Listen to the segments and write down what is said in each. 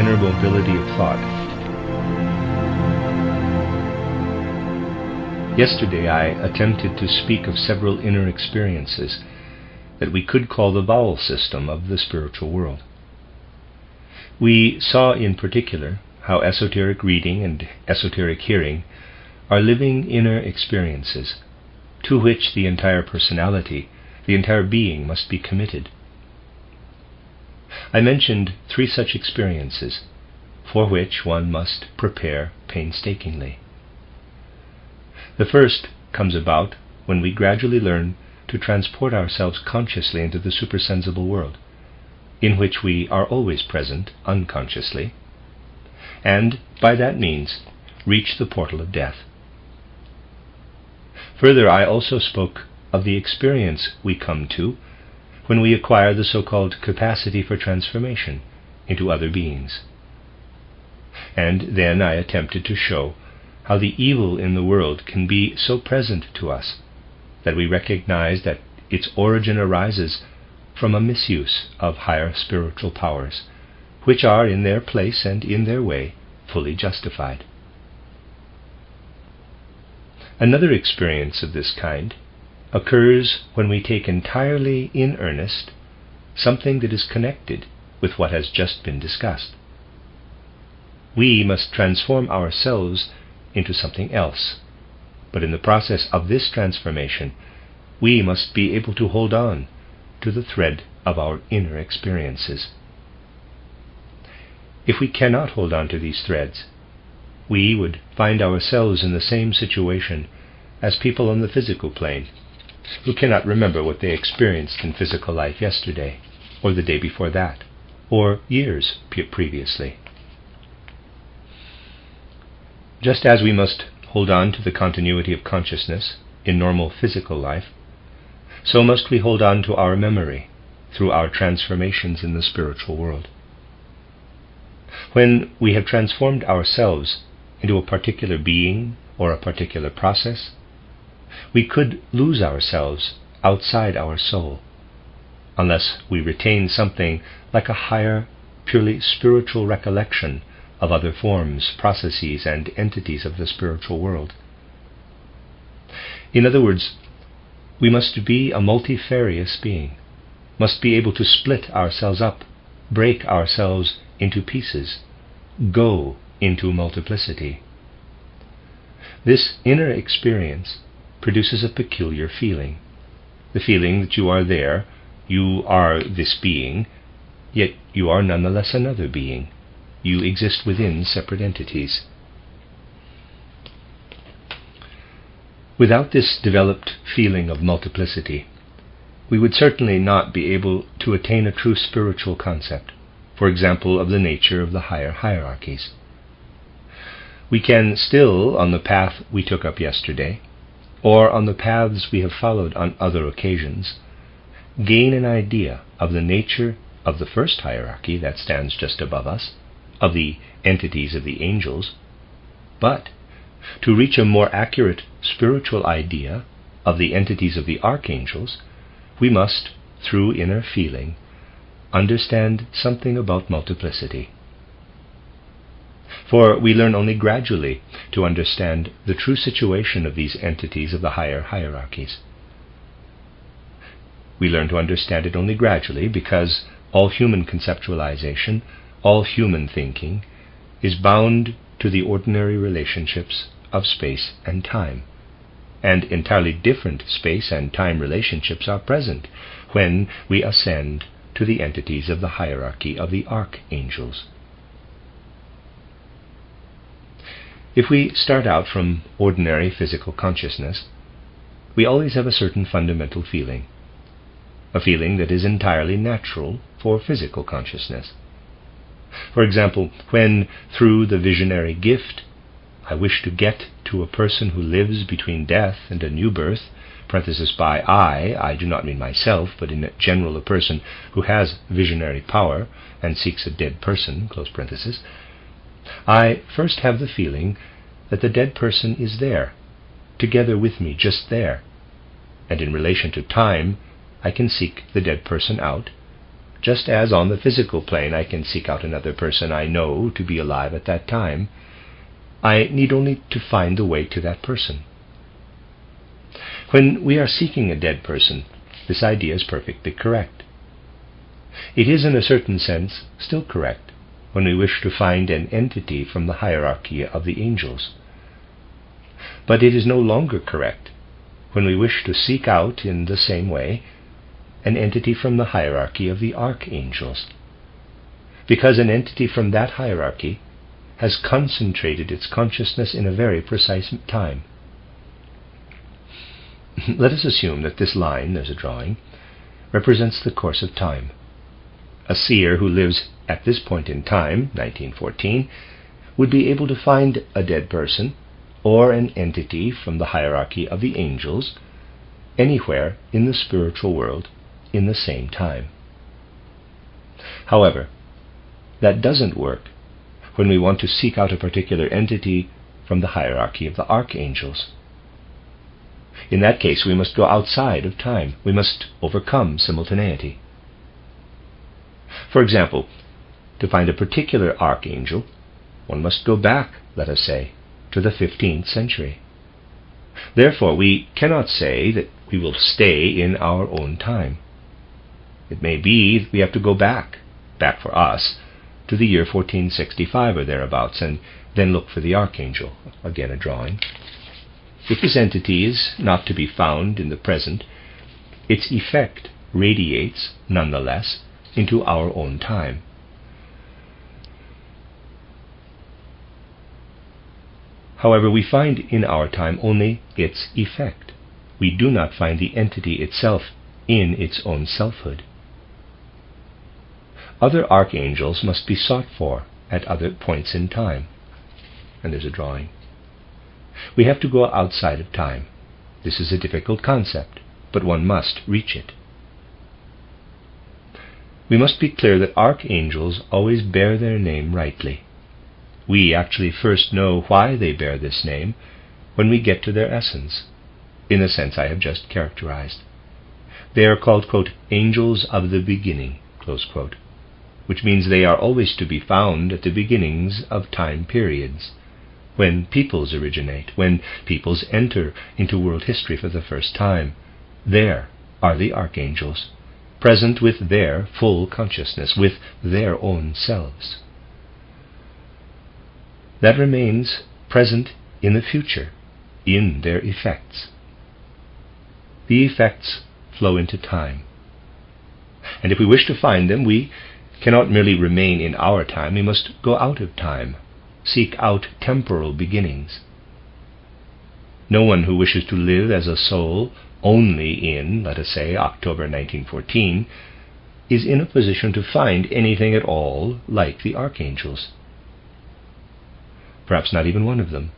inner mobility of thought. Yesterday I attempted to speak of several inner experiences that we could call the vowel system of the spiritual world. We saw in particular how esoteric reading and esoteric hearing are living inner experiences to which the entire personality, the entire being must be committed. I mentioned 3 such experiences for which one must prepare painstakingly. The first comes about when we gradually learn to transport ourselves consciously into the supersensible world, in which we are always present unconsciously, and by that means reach the portal of death. Further, I also spoke of the experience we come to when we acquire the so-called capacity for transformation into other beings. And then I attempted to show how the evil in the world can be so present to us that we recognize that its origin arises from a misuse of higher spiritual powers, which are in their place and in their way fully justified. Another experience of this kind occurs when we take entirely in earnest something that is connected with what has just been discussed. We must transform ourselves into something else, but in the process of this transformation, we must be able to hold on to the thread of our inner experiences. If we cannot hold on to these threads, we would find ourselves in the same situation as people on the physical plane who cannot remember what they experienced in physical life yesterday, or the day before that, or years previously. Just as we must hold on to the continuity of consciousness in normal physical life, so must we hold on to our memory through our transformations in the spiritual world. When we have transformed ourselves into a particular being or a particular process, we could lose ourselves outside our soul, unless we retain something like a higher, purely spiritual recollection of other forms, processes, and entities of the spiritual world. In other words, we must be a multifarious being, must be able to split ourselves up, break ourselves into pieces, go into multiplicity. This inner experience produces a peculiar feeling, the feeling that you are there, you are this being, yet you are nonetheless another being. You exist within separate entities. Without this developed feeling of multiplicity, we would certainly not be able to attain a true spiritual concept, for example, of the nature of the higher hierarchies. We can still, on the path we took up yesterday, or on the paths we have followed on other occasions, gain an idea of the nature of the first hierarchy that stands just above us, of the entities of the angels, but to reach a more accurate spiritual idea of the entities of the archangels, we must, through inner feeling, understand something about multiplicity. For we learn only gradually to understand the true situation of these entities of the higher hierarchies. We learn to understand it only gradually because all human conceptualization, all human thinking, is bound to the ordinary relationships of space and time, and entirely different space and time relationships are present when we ascend to the entities of the hierarchy of the archangels. If we start out from ordinary physical consciousness, we always have a certain fundamental feeling, a feeling that is entirely natural for physical consciousness. For example, when, through the visionary gift, I wish to get to a person who lives between death and a new birth, parenthesis by I do not mean myself, but in general a person who has visionary power and seeks a dead person, close parenthesis, I first have the feeling that the dead person is there, together with me, just there, and in relation to time, I can seek the dead person out, Just as on the physical plane I can seek out another person I know to be alive at that time, I need only to find the way to that person. When we are seeking a dead person, this idea is perfectly correct. It is, in a certain sense, still correct when we wish to find an entity from the hierarchy of the angels. But it is no longer correct when we wish to seek out, in the same way, an entity from the hierarchy of the archangels, because an entity from that hierarchy has concentrated its consciousness in a very precise time. Let us assume that this line, there's a drawing, represents the course of time. A seer who lives at this point in time, 1914, would be able to find a dead person or an entity from the hierarchy of the angels anywhere in the spiritual world in the same time. However, that doesn't work when we want to seek out a particular entity from the hierarchy of the archangels. In that case, we must go outside of time. We must overcome simultaneity. For example, to find a particular archangel, one must go back, let us say, to the 15th century. Therefore, we cannot say that we will stay in our own time. It may be that we have to go back for us, to the year 1465 or thereabouts, and then look for the archangel. Again, a drawing. If this entity is not to be found in the present, its effect radiates, nonetheless, into our own time. However, we find in our time only its effect. We do not find the entity itself in its own selfhood. Other archangels must be sought for at other points in time. And there's a drawing. We have to go outside of time. This is a difficult concept, but one must reach it. We must be clear that archangels always bear their name rightly. We actually first know why they bear this name when we get to their essence, in the sense I have just characterized. They are called, quote, angels of the beginning, close quote, which means they are always to be found at the beginnings of time periods, when peoples originate, when peoples enter into world history for the first time. There are the archangels, present with their full consciousness, with their own selves. That remains present in the future, in their effects. The effects flow into time. And if we wish to find them, we cannot merely remain in our time, we must go out of time, seek out temporal beginnings. No one who wishes to live as a soul only in, let us say, October 1914, is in a position to find anything at all like the archangels. Perhaps not even one of them.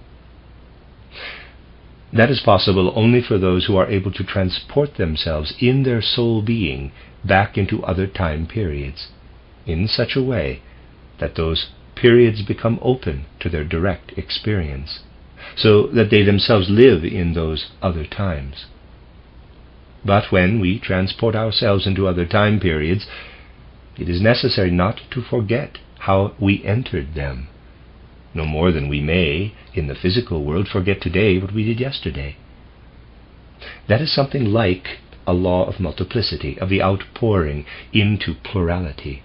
That is possible only for those who are able to transport themselves in their soul being back into other time periods, in such a way that those periods become open to their direct experience, so that they themselves live in those other times. But when we transport ourselves into other time periods, it is necessary not to forget how we entered them, no more than we may, in the physical world, forget today what we did yesterday. That is something like a law of multiplicity, of the outpouring into plurality.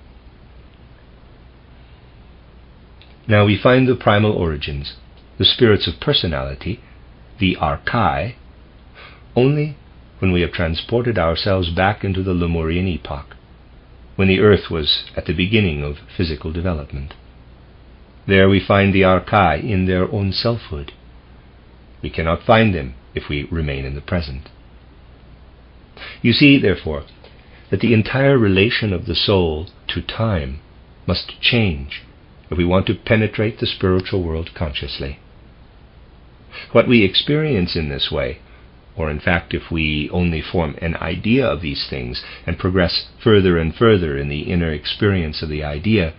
Now we find the primal origins, the spirits of personality, the archai, only when we have transported ourselves back into the Lemurian epoch, when the earth was at the beginning of physical development. There we find the archai in their own selfhood. We cannot find them if we remain in the present. You see, therefore, that the entire relation of the soul to time must change if we want to penetrate the spiritual world consciously. What we experience in this way, or in fact if we only form an idea of these things and progress further and further in the inner experience of the idea,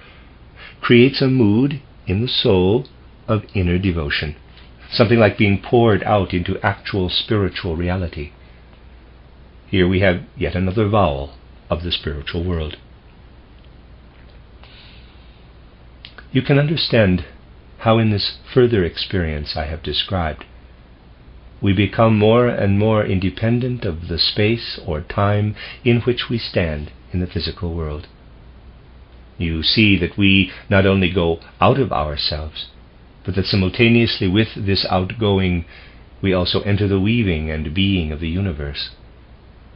creates a mood in the soul of inner devotion, something like being poured out into actual spiritual reality. Here we have yet another vowel of the spiritual world. you can understand how in this further experience I have described, we become more and more independent of the space or time in which we stand in the physical world. You see that we not only go out of ourselves, but that simultaneously with this outgoing, we also enter the weaving and being of the universe.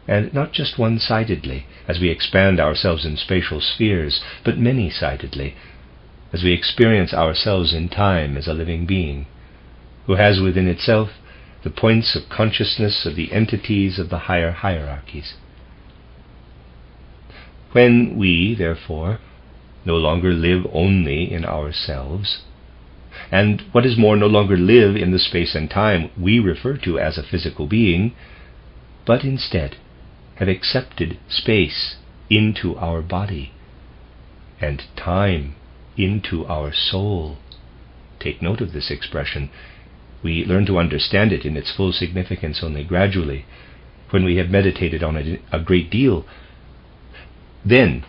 And not just one-sidedly, as we expand ourselves in spatial spheres, but many-sidedly, as we experience ourselves in time as a living being, who has within itself the points of consciousness of the entities of the higher hierarchies. When we, therefore, no longer live only in ourselves, and what is more, no longer live in the space and time we refer to as a physical being, but instead have accepted space into our body and time into our soul. Take note of this expression. We learn to understand it in its full significance only gradually. When we have meditated on it a great deal, then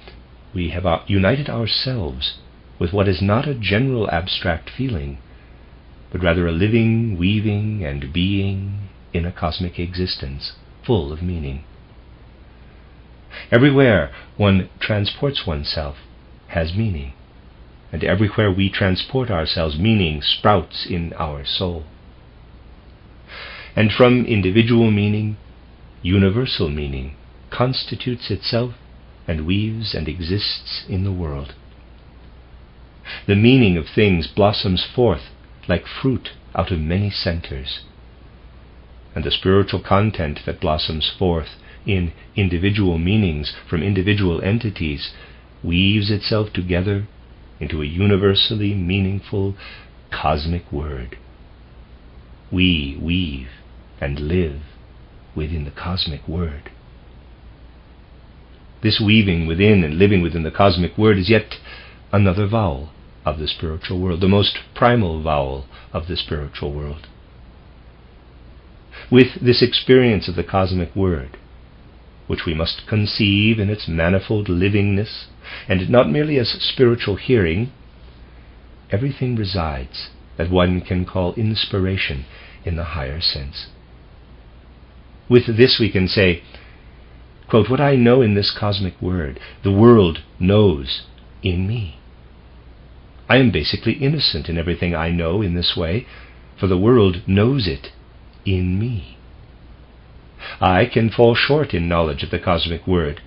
we have united ourselves with what is not a general abstract feeling, but rather a living, weaving, and being in a cosmic existence, full of meaning. Everywhere one transports oneself has meaning, and everywhere we transport ourselves, meaning sprouts in our soul. And from individual meaning, universal meaning constitutes itself and weaves and exists in the world. The meaning of things blossoms forth like fruit out of many centers, and the spiritual content that blossoms forth in individual meanings from individual entities weaves itself together into a universally meaningful cosmic word. We weave and live within the cosmic word. This weaving within and living within the cosmic word is yet another vowel of the spiritual world, the most primal vowel of the spiritual world. With this experience of the cosmic word, which we must conceive in its manifold livingness, and not merely as spiritual hearing, everything resides that one can call inspiration in the higher sense. With this we can say, quote, what I know in this cosmic word, the world knows in me. I am basically innocent in everything I know in this way, for the world knows it in me. I can fall short in knowledge of the cosmic word,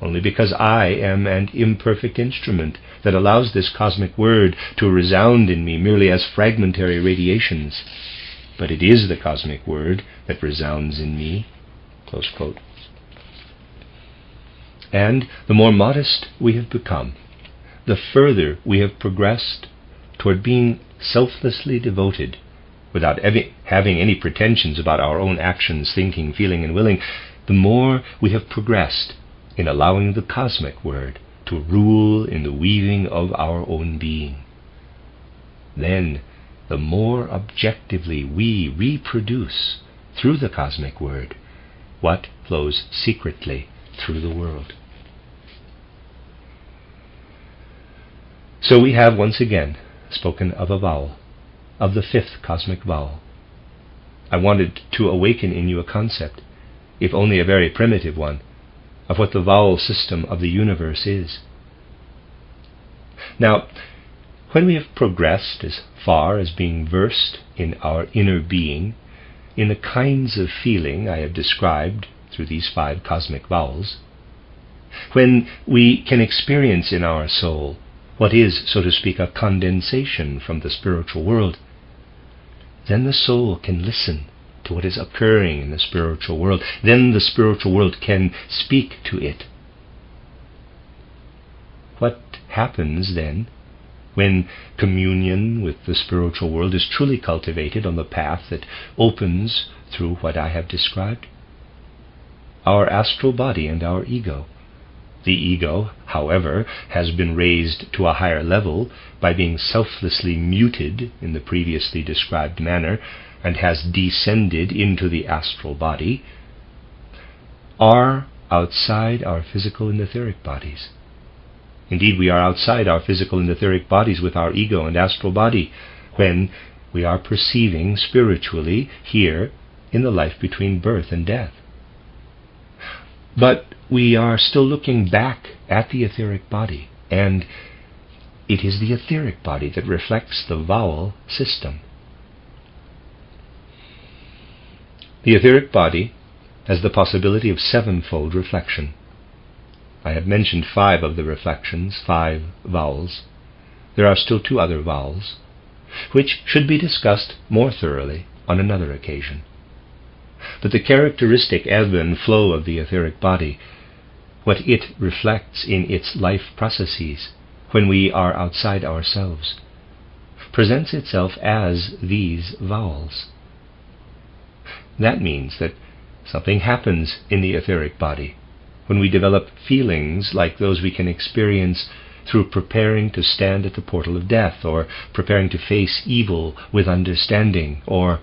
only because I am an imperfect instrument that allows this cosmic word to resound in me merely as fragmentary radiations. But it is the cosmic word that resounds in me. Close quote. And the more modest we have become, the further we have progressed toward being selflessly devoted, without having any pretensions about our own actions, thinking, feeling, and willing, the more we have progressed in allowing the cosmic word to rule in the weaving of our own being. Then, the more objectively we reproduce through the cosmic word what flows secretly through the world. So we have once again spoken of a vowel, of the fifth cosmic vowel. I wanted to awaken in you a concept, if only a very primitive one, of what the vowel system of the universe is. Now, when we have progressed as far as being versed in our inner being, in the kinds of feeling I have described through these 5 cosmic vowels, when we can experience in our soul what is, so to speak, a condensation from the spiritual world, then the soul can listen to what is occurring in the spiritual world. Then the spiritual world can speak to it. What happens then when communion with the spiritual world is truly cultivated on the path that opens through what I have described? Our astral body and our ego. The ego, however, has been raised to a higher level by being selflessly muted in the previously described manner, and has descended into the astral body, are outside our physical and etheric bodies. Indeed, we are outside our physical and etheric bodies with our ego and astral body when we are perceiving spiritually here in the life between birth and death. But we are still looking back at the etheric body, and it is the etheric body that reflects the vowel system. The etheric body has the possibility of sevenfold reflection. I have mentioned 5 of the reflections, 5 vowels. There are still 2 other vowels, which should be discussed more thoroughly on another occasion. But the characteristic ebb and flow of the etheric body, what it reflects in its life processes when we are outside ourselves, presents itself as these vowels. That means that something happens in the etheric body when we develop feelings like those we can experience through preparing to stand at the portal of death, or preparing to face evil with understanding, or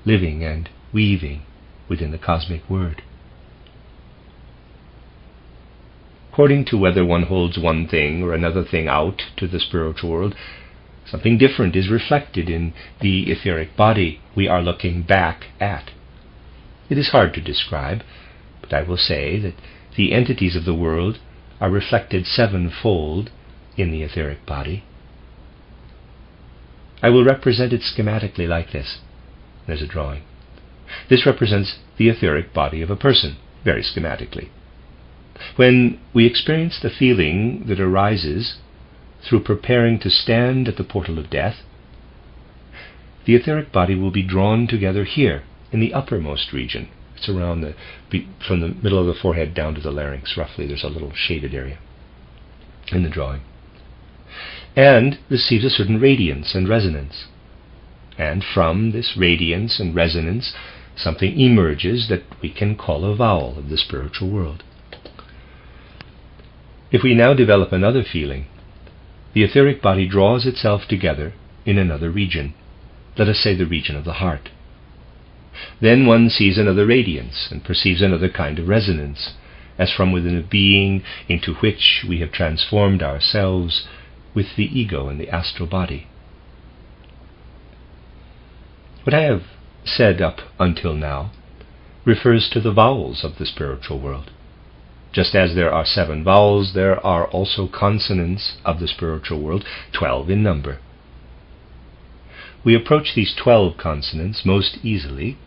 living and weaving within the cosmic word. According to whether one holds one thing or another thing out to the spiritual world, something different is reflected in the etheric body we are looking back at. It is hard to describe, but I will say that the entities of the world are reflected sevenfold in the etheric body. I will represent it schematically like this. There's a drawing. This represents the etheric body of a person, very schematically. When we experience the feeling that arises through preparing to stand at the portal of death, the etheric body will be drawn together here in the uppermost region. It's around from the middle of the forehead down to the larynx, roughly. There's a little shaded area in the drawing. And receives a certain radiance and resonance. And from this radiance and resonance, something emerges that we can call a vowel of the spiritual world. If we now develop another feeling, the etheric body draws itself together in another region, let us say the region of the heart. Then one sees another radiance and perceives another kind of resonance, as from within a being into which we have transformed ourselves with the ego and the astral body. What I have said up until now refers to the vowels of the spiritual world. Just as there are 7 vowels, there are also consonants of the spiritual world, 12 in number. We approach these 12 consonants most easily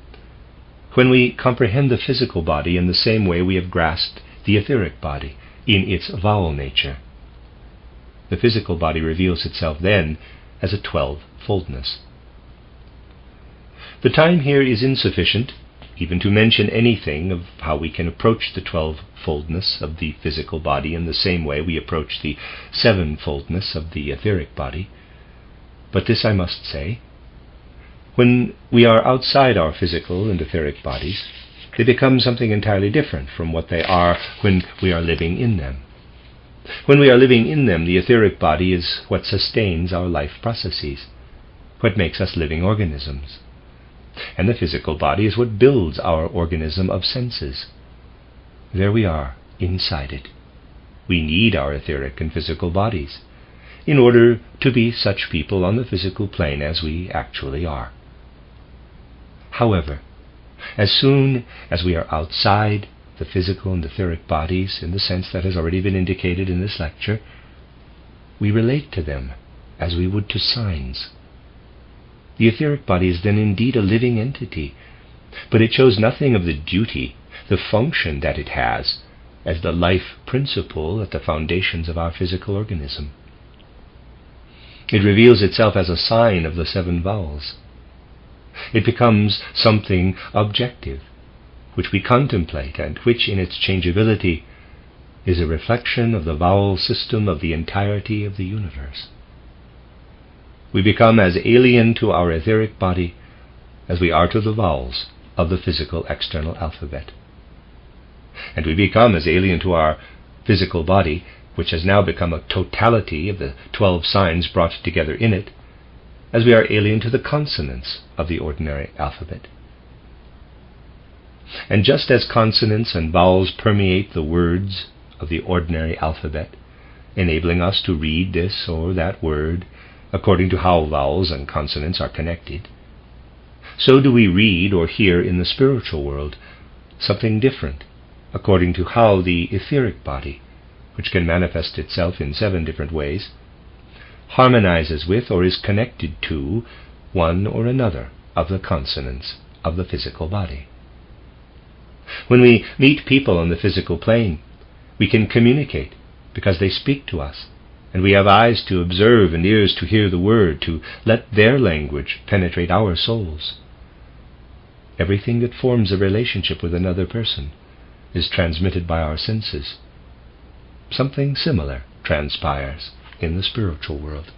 when we comprehend the physical body in the same way we have grasped the etheric body in its vowel nature. The physical body reveals itself then as a 12-foldness. The time here is insufficient even to mention anything of how we can approach the 12-foldness of the physical body in the same way we approach the 7-foldness of the etheric body. But this I must say: when we are outside our physical and etheric bodies, they become something entirely different from what they are when we are living in them. When we are living in them, the etheric body is what sustains our life processes, what makes us living organisms. And the physical body is what builds our organism of senses. There we are, inside it. We need our etheric and physical bodies in order to be such people on the physical plane as we actually are. However, as soon as we are outside the physical and etheric bodies, in the sense that has already been indicated in this lecture, we relate to them as we would to signs. The etheric body is then indeed a living entity, but it shows nothing of the duty, the function that it has as the life principle at the foundations of our physical organism. It reveals itself as a sign of the 7 vowels. It becomes something objective, which we contemplate, and which in its changeability is a reflection of the vowel system of the entirety of the universe. We become as alien to our etheric body as we are to the vowels of the physical external alphabet. And we become as alien to our physical body, which has now become a totality of the 12 signs brought together in it, as we are alien to the consonants of the ordinary alphabet. And just as consonants and vowels permeate the words of the ordinary alphabet, enabling us to read this or that word according to how vowels and consonants are connected, so do we read or hear in the spiritual world something different according to how the etheric body, which can manifest itself in 7 different ways, harmonizes with or is connected to one or another of the consonants of the physical body. When we meet people on the physical plane, we can communicate because they speak to us, and we have eyes to observe and ears to hear the word, to let their language penetrate our souls. Everything that forms a relationship with another person is transmitted by our senses. Something similar transpires in the spiritual world.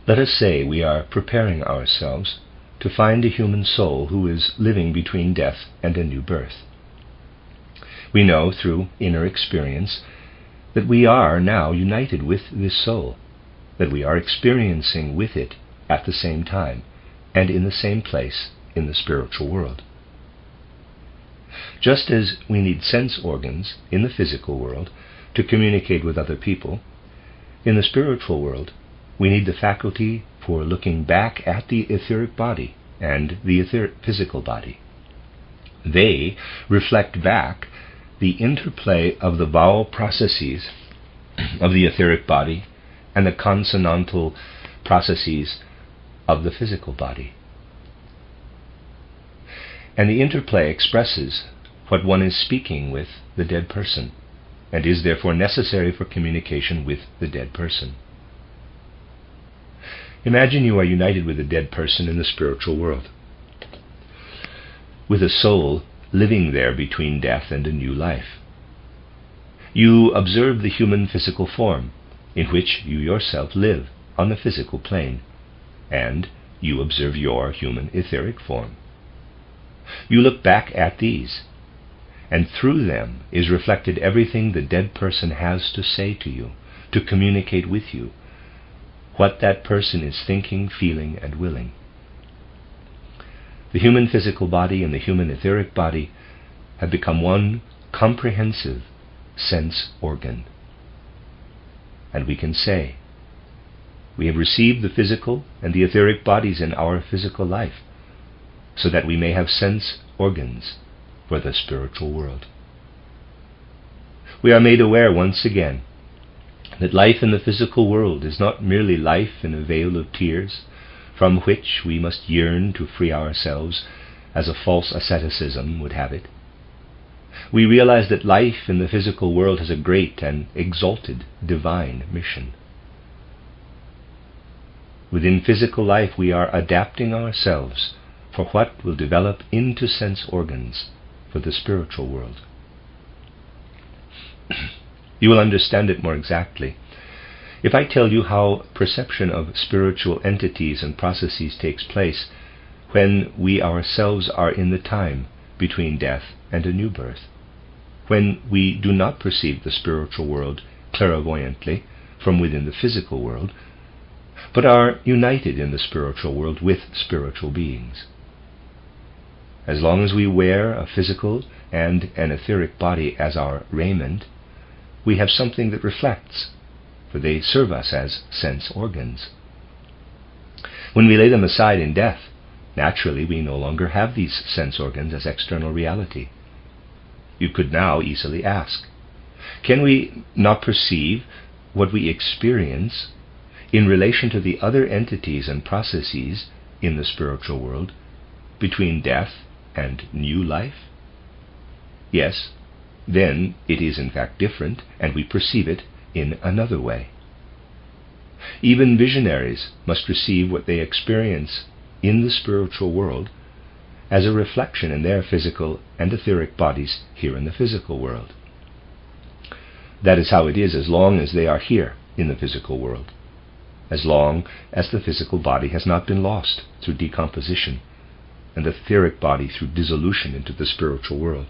Let us say we are preparing ourselves to find a human soul who is living between death and a new birth. We know through inner experience that we are now united with this soul, that we are experiencing with it at the same time and in the same place in the spiritual world. Just as we need sense organs in the physical world to communicate with other people, in the spiritual world we need the faculty for looking back at the etheric body and the physical body. They reflect back the interplay of the vowel processes of the etheric body and the consonantal processes of the physical body. And the interplay expresses what one is speaking with the dead person, and is therefore necessary for communication with the dead person. Imagine you are united with a dead person in the spiritual world, with a soul living there between death and a new life. You observe the human physical form in which you yourself live on the physical plane, and you observe your human etheric form. You look back at these, and through them is reflected everything the dead person has to say to you, to communicate with you, what that person is thinking, feeling, and willing. The human physical body and the human etheric body have become one comprehensive sense organ. And we can say, we have received the physical and the etheric bodies in our physical life, so that we may have sense organs for the spiritual world. We are made aware once again that life in the physical world is not merely life in a vale of tears, from which we must yearn to free ourselves as a false asceticism would have it. We realize that life in the physical world has a great and exalted divine mission. Within physical life we are adapting ourselves for what will develop into sense organs for the spiritual world. You will understand it more exactly if I tell you how perception of spiritual entities and processes takes place when we ourselves are in the time between death and a new birth, when we do not perceive the spiritual world clairvoyantly from within the physical world, but are united in the spiritual world with spiritual beings. As long as we wear a physical and an etheric body as our raiment, we have something that reflects, for they serve us as sense organs. When we lay them aside in death, naturally we no longer have these sense organs as external reality. You could now easily ask, can we not perceive what we experience in relation to the other entities and processes in the spiritual world between death and new life? Yes, then it is in fact different, and we perceive it in another way. Even visionaries must receive what they experience in the spiritual world as a reflection in their physical and etheric bodies here in the physical world. That is how it is as long as they are here in the physical world, as long as the physical body has not been lost through decomposition, and the etheric body through dissolution into the spiritual world.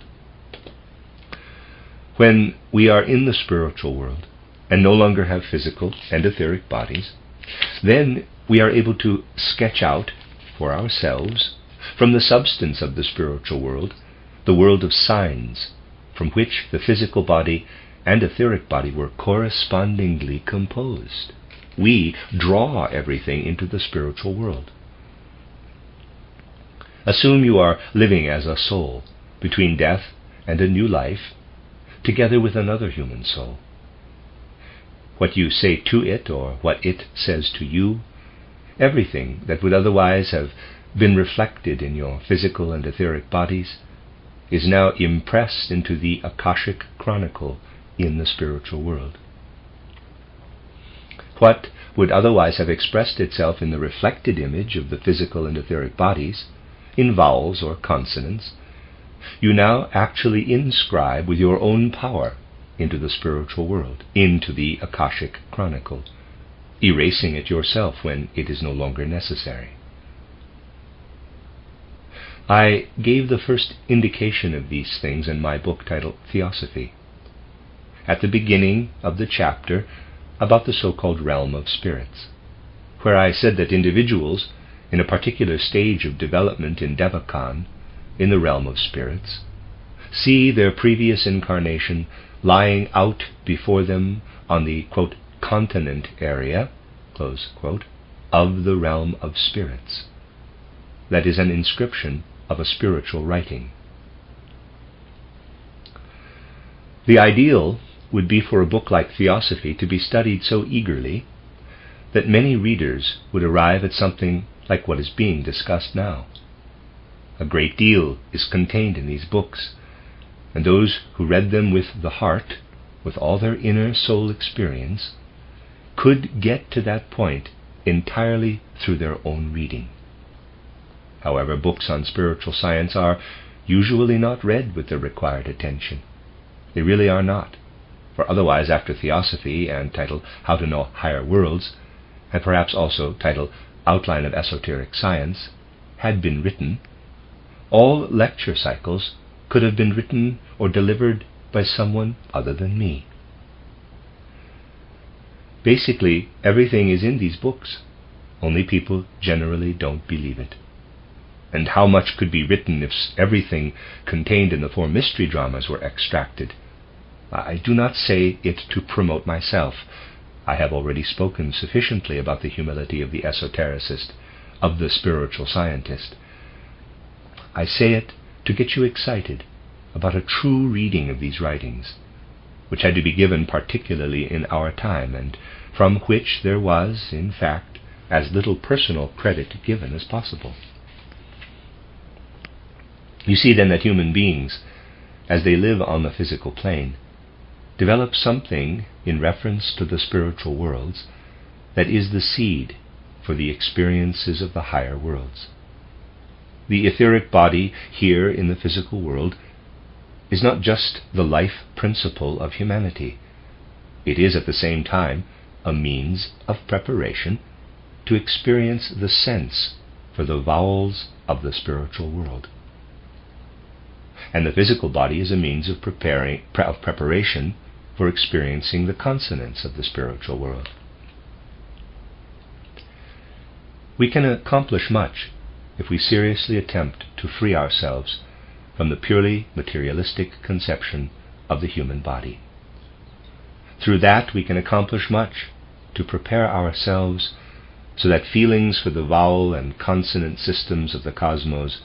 When we are in the spiritual world and no longer have physical and etheric bodies, then we are able to sketch out for ourselves, from the substance of the spiritual world, the world of signs from which the physical body and etheric body were correspondingly composed. We draw everything into the spiritual world. Assume you are living as a soul between death and a new life, together with another human soul. What you say to it, or what it says to you, everything that would otherwise have been reflected in your physical and etheric bodies, is now impressed into the Akashic Chronicle in the spiritual world. What would otherwise have expressed itself in the reflected image of the physical and etheric bodies, in vowels or consonants, you now actually inscribe with your own power into the spiritual world, into the Akashic Chronicle, erasing it yourself when it is no longer necessary. I gave the first indication of these things in my book titled Theosophy, at the beginning of the chapter about the so-called realm of spirits, where I said that individuals in a particular stage of development in Devachan, in the realm of spirits, see their previous incarnation lying out before them on the, quote, continent area, close quote, of the realm of spirits. That is an inscription of a spiritual writing. The ideal would be for a book like Theosophy to be studied so eagerly that many readers would arrive at something like what is being discussed now. A great deal is contained in these books, and those who read them with the heart, with all their inner soul experience, could get to that point entirely through their own reading. However, books on spiritual science are usually not read with the required attention. They really are not, for otherwise, after Theosophy and titled How to Know Higher Worlds, and perhaps also titled Outline of Esoteric Science, had been written, all lecture cycles could have been written or delivered by someone other than me. Basically, everything is in these books, only people generally don't believe it. And how much could be written if everything contained in the 4 mystery dramas were extracted? I do not say it to promote myself. I have already spoken sufficiently about the humility of the esotericist, of the spiritual scientist. I say it to get you excited about a true reading of these writings, which had to be given particularly in our time, and from which there was, in fact, as little personal credit given as possible. You see then that human beings, as they live on the physical plane, develop something in reference to the spiritual worlds that is the seed for the experiences of the higher worlds. The etheric body here in the physical world is not just the life principle of humanity. It is at the same time a means of preparation to experience the sense for the vowels of the spiritual world. And the physical body is a means of preparation for experiencing the consonants of the spiritual world. We can accomplish much if we seriously attempt to free ourselves from the purely materialistic conception of the human body. Through that we can accomplish much to prepare ourselves so that feelings for the vowel and consonant systems of the cosmos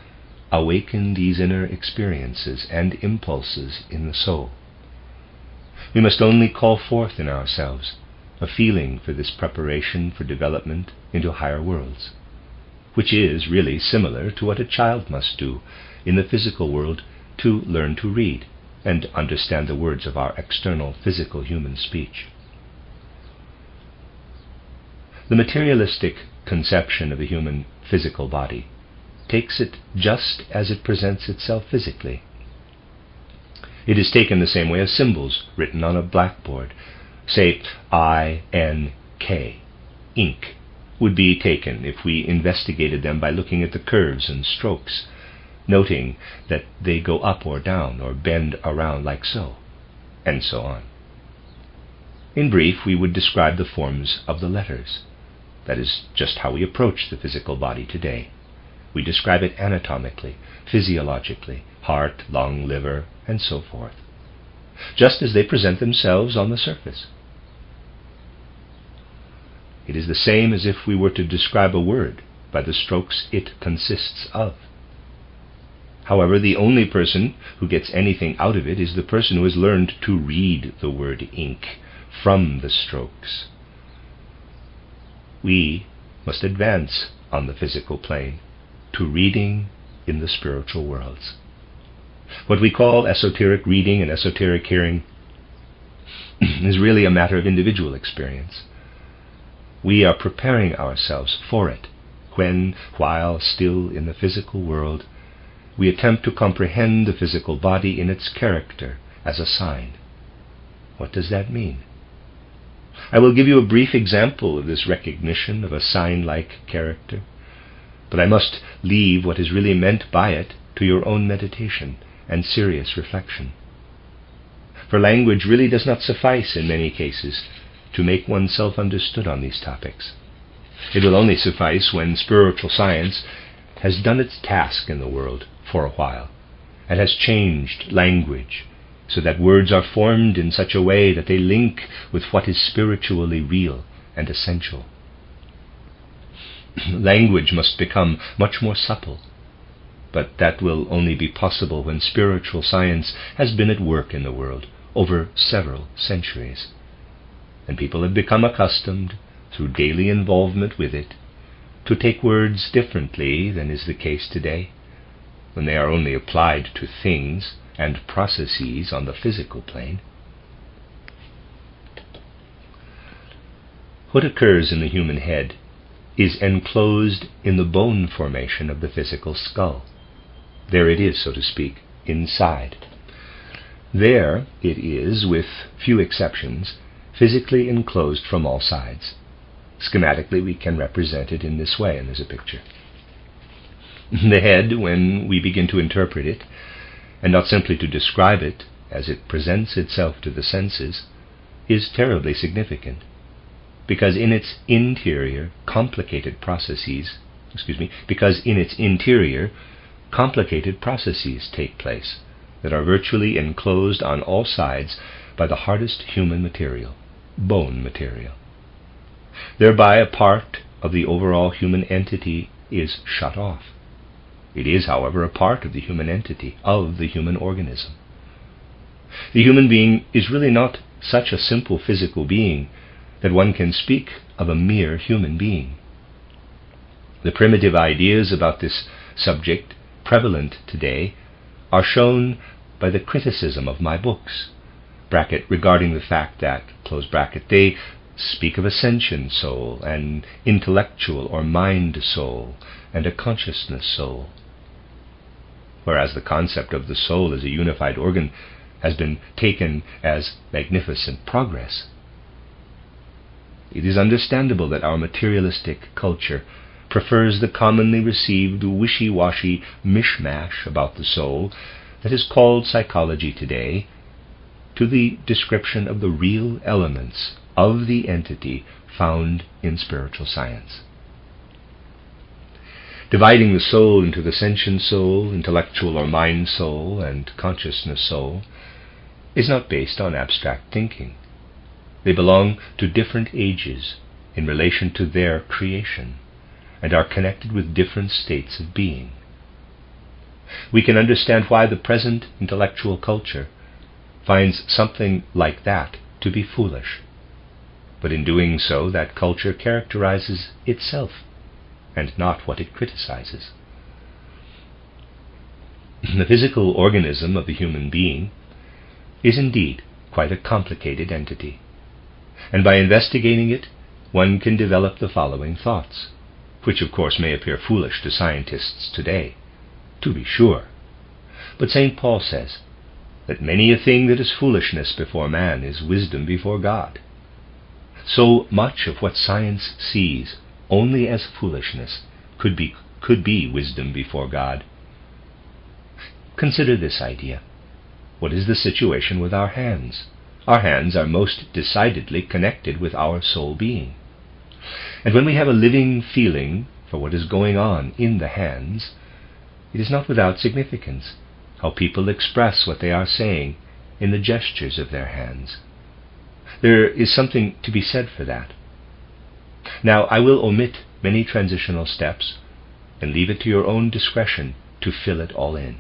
awaken these inner experiences and impulses in the soul. We must only call forth in ourselves a feeling for this preparation for development into higher worlds, which is really similar to what a child must do in the physical world to learn to read and understand the words of our external physical human speech. The materialistic conception of the human physical body takes it just as it presents itself physically. It is taken the same way as symbols written on a blackboard, say I-N-K, ink, would be taken if we investigated them by looking at the curves and strokes, noting that they go up or down or bend around like so, and so on. In brief, we would describe the forms of the letters. That is just how we approach the physical body today. We describe it anatomically, physiologically, heart, lung, liver, and so forth. just as they present themselves on the surface. It is the same as if we were to describe a word by the strokes it consists of. However, the only person who gets anything out of it is the person who has learned to read the word ink from the strokes. We must advance on the physical plane to reading in the spiritual worlds. What we call esoteric reading and esoteric hearing is really a matter of individual experience. We are preparing ourselves for it when, while still in the physical world, we attempt to comprehend the physical body in its character as a sign. What does that mean? I will give you a brief example of this recognition of a sign-like character, but I must leave what is really meant by it to your own meditation and serious reflection. For language really does not suffice in many cases to make oneself understood on these topics. It will only suffice when spiritual science has done its task in the world for a while and has changed language so that words are formed in such a way that they link with what is spiritually real and essential. Language must become much more supple, but that will only be possible when spiritual science has been at work in the world over several centuries, and people have become accustomed, through daily involvement with it, to take words differently than is the case today, when they are only applied to things and processes on the physical plane. What occurs in the human head is enclosed in the bone formation of the physical skull. There it is, so to speak, inside. There it is, with few exceptions, physically enclosed from all sides. Schematically, we can represent it in this way, and there's a picture. The head, when we begin to interpret it, and not simply to describe it as it presents itself to the senses, is terribly significant, because in its interior complicated processes take place that are virtually enclosed on all sides by the hardest human material, bone material. Thereby a part of the overall human entity is shut off. It is, however, a part of the human entity, of the human organism. The human being is really not such a simple physical being that one can speak of a mere human being. The primitive ideas about this subject prevalent today are shown by the criticism of my books, regarding the fact that, they speak of a sentient soul, an intellectual or mind soul, and a consciousness soul, whereas the concept of the soul as a unified organ has been taken as magnificent progress. It is understandable that our materialistic culture prefers the commonly received wishy-washy mishmash about the soul that is called psychology today to the description of the real elements of the entity found in spiritual science. Dividing the soul into the sentient soul, intellectual or mind soul, and consciousness soul is not based on abstract thinking. They belong to different ages in relation to their creation, and are connected with different states of being. We can understand why the present intellectual culture finds something like that to be foolish, but in doing so, that culture characterizes itself and not what it criticizes. The physical organism of the human being is indeed quite a complicated entity, and by investigating it, one can develop the following thoughts, which of course may appear foolish to scientists today, to be sure. But St. Paul says that many a thing that is foolishness before man is wisdom before God. So much of what science sees only as foolishness could be wisdom before God. Consider this idea. What is the situation with our hands? Our hands are most decidedly connected with our soul being. And when we have a living feeling for what is going on in the hands, it is not without significance how people express what they are saying in the gestures of their hands. There is something to be said for that. Now, I will omit many transitional steps and leave it to your own discretion to fill it all in.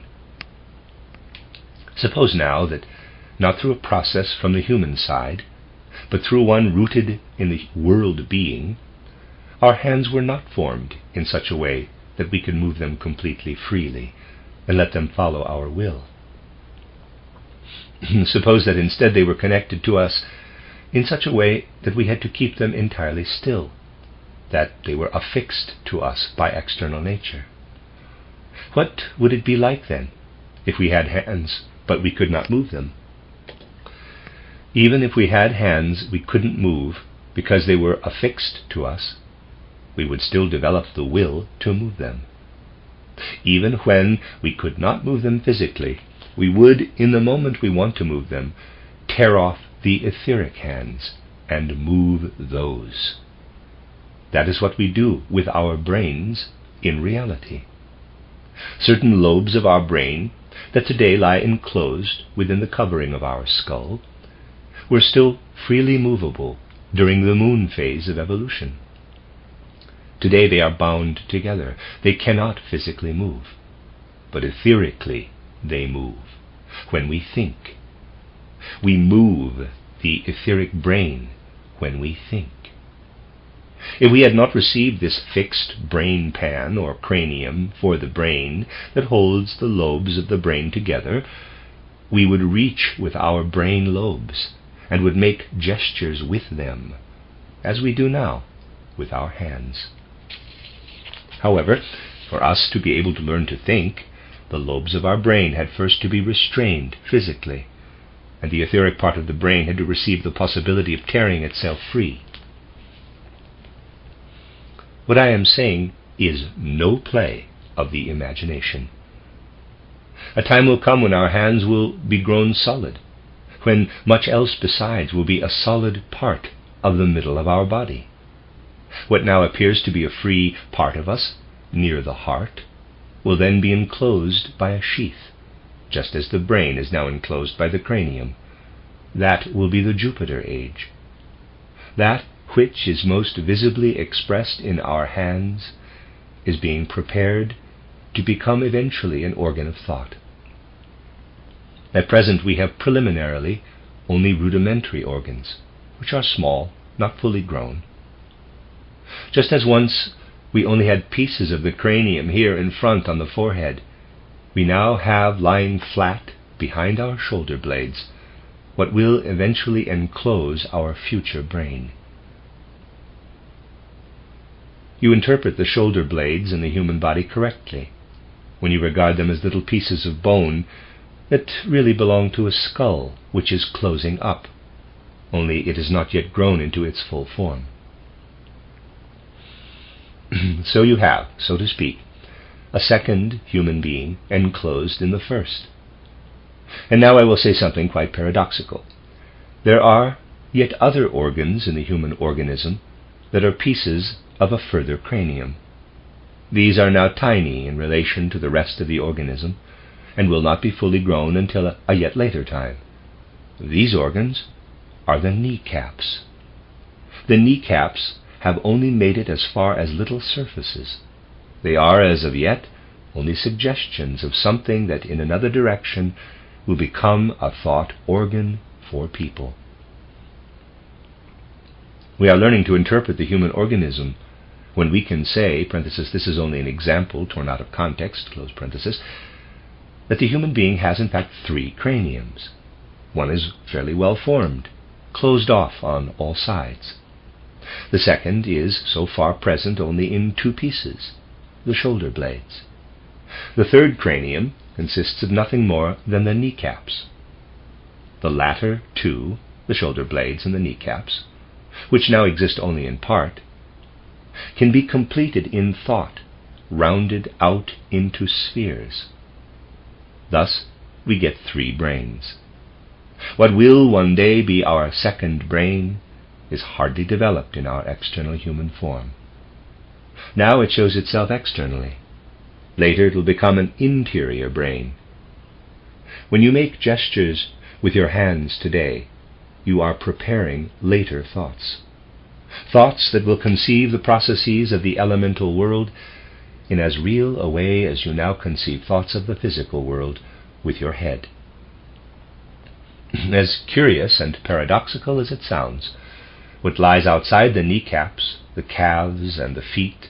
Suppose now that, not through a process from the human side, but through one rooted in the world being, our hands were not formed in such a way that we could move them completely freely and let them follow our will. Suppose that instead they were connected to us in such a way that we had to keep them entirely still, that they were affixed to us by external nature. What would it be like then if we had hands but we could not move them? Even if we had hands we couldn't move because they were affixed to us, we would still develop the will to move them. Even when we could not move them physically, we would, in the moment we want to move them, tear off the etheric hands and move those. That is what we do with our brains in reality. Certain lobes of our brain that today lie enclosed within the covering of our skull were still freely movable during the moon phase of evolution. Today they are bound together. They cannot physically move, but etherically they move. When we think, we move the etheric brain when we think. If we had not received this fixed brain pan or cranium for the brain that holds the lobes of the brain together, we would reach with our brain lobes and would make gestures with them, as we do now with our hands. However, for us to be able to learn to think, the lobes of our brain had first to be restrained physically, and the etheric part of the brain had to receive the possibility of tearing itself free. What I am saying is no play of the imagination. A time will come when our hands will be grown solid, when much else besides will be a solid part of the middle of our body. What now appears to be a free part of us, near the heart, will then be enclosed by a sheath, just as the brain is now enclosed by the cranium. That will be the Jupiter age. That which is most visibly expressed in our hands is being prepared to become eventually an organ of thought. At present we have preliminarily only rudimentary organs, which are small, not fully grown. Just as once we only had pieces of the cranium here in front on the forehead, we now have lying flat behind our shoulder blades what will eventually enclose our future brain. You interpret the shoulder blades in the human body correctly when you regard them as little pieces of bone that really belong to a skull which is closing up, only it has not yet grown into its full form. So you have, so to speak, a second human being enclosed in the first. And now I will say something quite paradoxical. There are yet other organs in the human organism that are pieces of a further cranium. These are now tiny in relation to the rest of the organism, and will not be fully grown until a yet later time. These organs are the kneecaps. The kneecaps have only made it as far as little surfaces. They are, as of yet, only suggestions of something that in another direction will become a thought organ for people. We are learning to interpret the human organism when we can say, parenthesis, this is only an example torn out of context, close parenthesis, that the human being has in fact 3 craniums. One is fairly well formed, closed off on all sides. The second is so far present only in 2 pieces, the shoulder blades. The third cranium consists of nothing more than the kneecaps. The latter 2, the shoulder blades and the kneecaps, which now exist only in part, can be completed in thought, rounded out into spheres. Thus we get 3 brains. What will one day be our second brain is hardly developed in our external human form. Now it shows itself externally. Later it will become an interior brain. When you make gestures With your hands today, you are preparing later thoughts. Thoughts that will conceive the processes of the elemental world in as real a way as you now conceive thoughts of the physical world with your head. As curious and paradoxical as it sounds, what lies outside the kneecaps, the calves, and the feet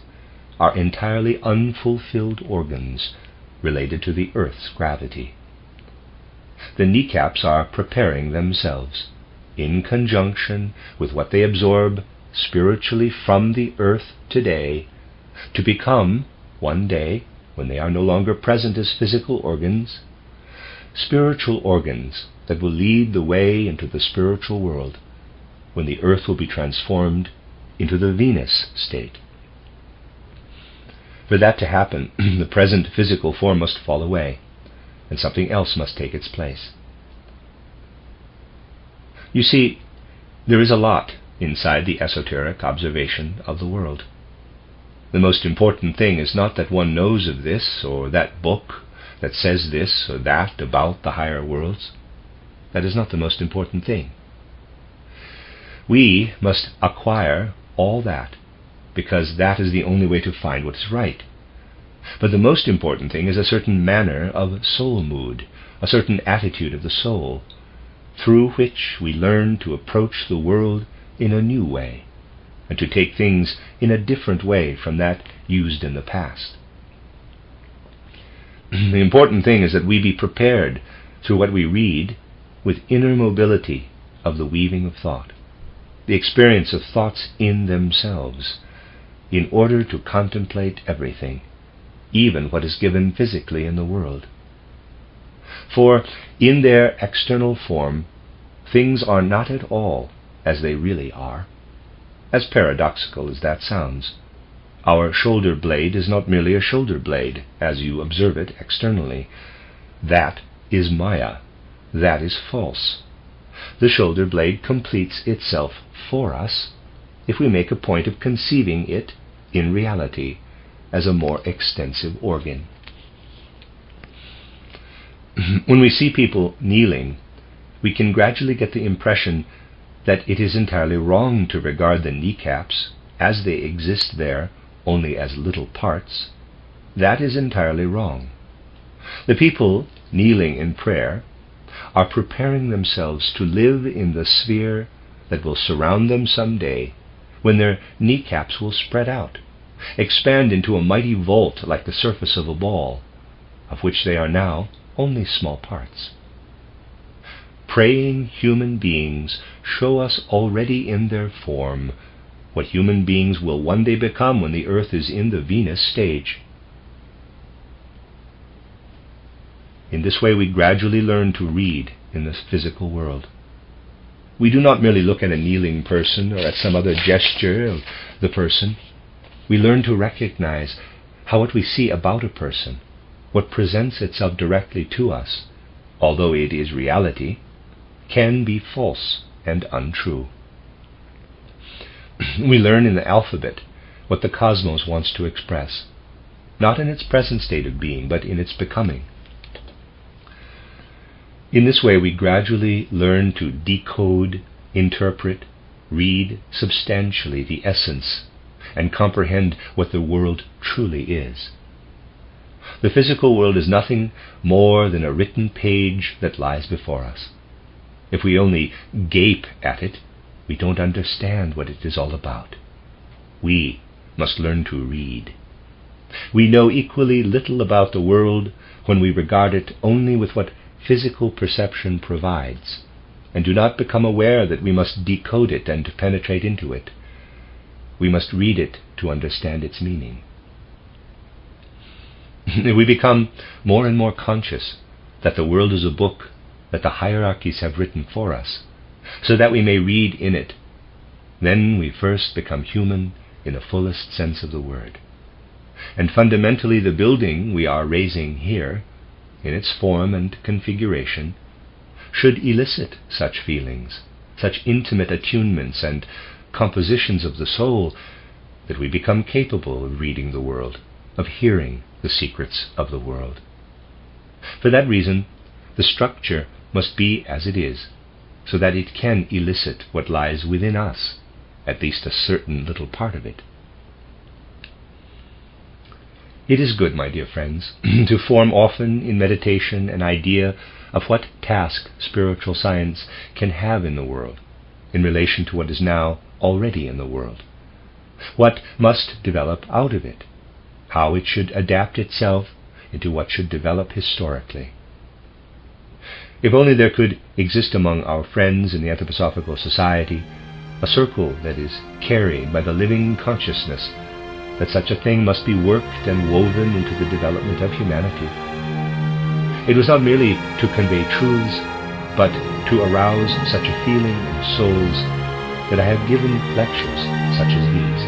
are entirely unfulfilled organs related to the earth's gravity. The kneecaps are preparing themselves, in conjunction with what they absorb spiritually from the earth today, to become, one day, when they are no longer present as physical organs, spiritual organs that will lead the way into the spiritual world, when the earth will be transformed into the Venus state. For that to happen, the present physical form must fall away, and something else must take its place. You see, there is a lot inside the esoteric observation of the world. The most important thing is not that one knows of this or that book that says this or that about the higher worlds. That is not the most important thing. We must acquire all that, because that is the only way to find what is right. But the most important thing is a certain manner of soul mood, a certain attitude of the soul, through which we learn to approach the world in a new way, and to take things in a different way from that used in the past. The important thing is that we be prepared through what we read with inner mobility of the weaving of thought, the experience of thoughts in themselves, in order to contemplate everything, even what is given physically in the world. For in their external form, things are not at all as they really are. As paradoxical as that sounds, our shoulder blade is not merely a shoulder blade as you observe it externally. That is Maya. That is false. The shoulder blade completes itself for us if we make a point of conceiving it in reality as a more extensive organ. When we see people kneeling, we can gradually get the impression that it is entirely wrong to regard the kneecaps as they exist there only as little parts. That is entirely wrong. The people kneeling in prayer are preparing themselves to live in the sphere that will surround them someday, when their kneecaps will spread out, expand into a mighty vault like the surface of a ball, of which they are now only small parts. Praying human beings show us already in their form what human beings will one day become when the earth is in the Venus stage. In this way we gradually learn to read in the physical world. We do not merely look at a kneeling person or at some other gesture of the person. We learn to recognize how what we see about a person, what presents itself directly to us, although it is reality, can be false and untrue. We learn in the alphabet what the cosmos wants to express, not in its present state of being, but in its becoming. In this way we gradually learn to decode, interpret, read substantially the essence, and comprehend what the world truly is. The physical world is nothing more than a written page that lies before us. If we only gape at it, we don't understand what it is all about. We must learn to read. We know equally little about the world when we regard it only with what physical perception provides, and do not become aware that we must decode it and penetrate into it. We must read it to understand its meaning. We become more and more conscious that the world is a book that the hierarchies have written for us, so that we may read in it. Then we first become human in the fullest sense of the word. And fundamentally the building we are raising here, in its form and configuration, should elicit such feelings, such intimate attunements and compositions of the soul, that we become capable of reading the world, of hearing the secrets of the world. For that reason, the structure must be as it is, so that it can elicit what lies within us, at least a certain little part of it. It is good, my dear friends, to form often in meditation an idea of what task spiritual science can have in the world, in relation to what is now already in the world, what must develop out of it, how it should adapt itself into what should develop historically. If only there could exist among our friends in the Anthroposophical Society a circle that is carried by the living consciousness that such a thing must be worked and woven into the development of humanity. It was not merely to convey truths, but to arouse such a feeling in souls that I have given lectures such as these.